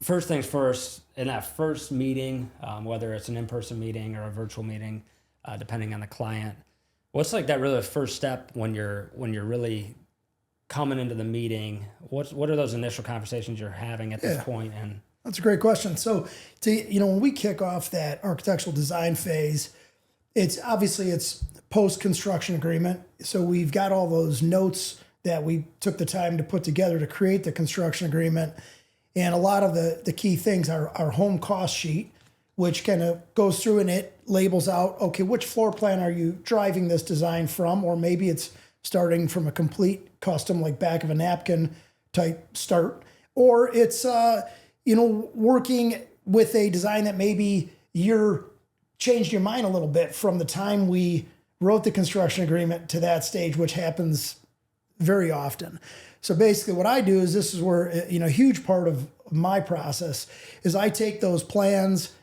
first things first, in that first meeting, whether it's an in-person meeting or a virtual meeting, depending on the client, what's like that really first step when you're really coming into the meeting? What are those initial conversations you're having at this point? And that's a great question. So, when we kick off that architectural design phase, it's post-construction agreement. So we've got all those notes that we took the time to put together to create the construction agreement. And a lot of the key things are our home cost sheet, which kind of goes through and it labels out, okay, which floor plan are you driving this design from? Or maybe it's starting from a complete custom, like back of a napkin type start. Or it's, working with a design that maybe you're changed your mind a little bit from the time we wrote the construction agreement to that stage, which happens very often. So basically what I do is, this is where, a huge part of my process is I take those plans.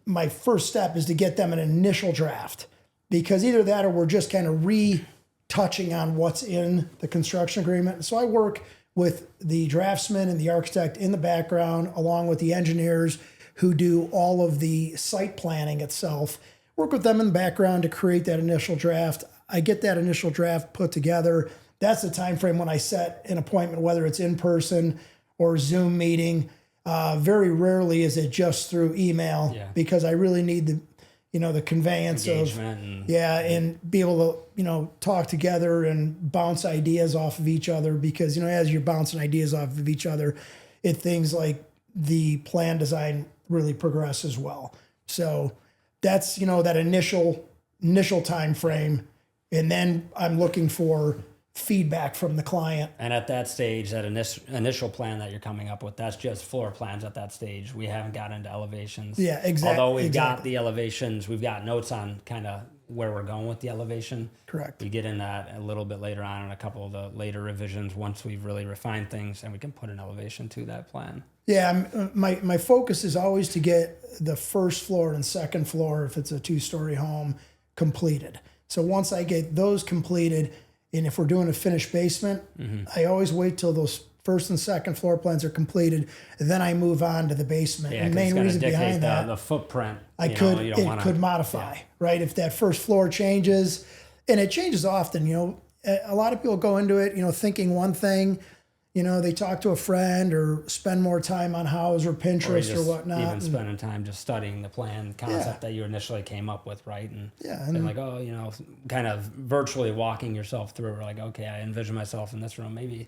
My first step is to get them an initial draft, because either that or we're just kind of retouching on what's in the construction agreement. So I work with the draftsman and the architect in the background, along with the engineers who do all of the site planning itself. Work with them in the background to create that initial draft. I get that initial draft put together. That's the time frame when I set an appointment, whether it's in person or Zoom meeting. Very rarely is it just through email, because I really need the conveyance engagement and be able to, talk together and bounce ideas off of each other, because, as you're bouncing ideas off of each other, things like the plan design really progress as well. So that's, that initial time frame. And then I'm looking for feedback from the client. And at that stage, that initial plan that you're coming up with, that's just floor plans at that stage. We haven't got into elevations. Yeah, exactly. Although we've got the elevations, we've got notes on kind of where we're going with the elevation. Correct. We get in that a little bit later on in a couple of the later revisions, once we've really refined things, and we can put an elevation to that plan. Yeah, my focus is always to get the first floor and second floor, if it's a 2-story home, completed. So once I get those completed, and if we're doing a finished basement, I always wait till those first and second floor plans are completed, and then I move on to the basement. Yeah, the main reason behind that, the footprint. It could modify, right? If that first floor changes, and it changes often, a lot of people go into it, thinking one thing. They talk to a friend or spend more time on Houzz or Pinterest or whatnot. Even spending time just studying the plan concept that you initially came up with, right? And like, kind of virtually walking yourself through. Like, okay, I envision myself in this room. Maybe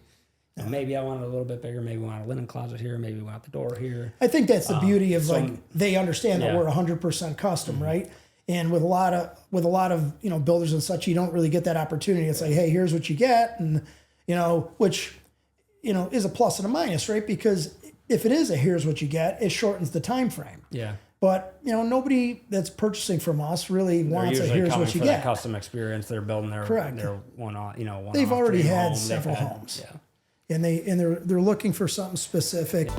I want it a little bit bigger. Maybe we want a linen closet here. Maybe we want the door here. I think that's the beauty of they understand that we're 100% custom, right? And with a lot of builders and such, you don't really get that opportunity. It's like, hey, here's what you get, and which is a plus and a minus, right? Because if it is here's what you get, it shortens the time frame. Yeah. But nobody that's purchasing from us really wants a here's what you get. That custom experience. They're building their one They've already had home. several homes. Yeah. And they're looking for something specific.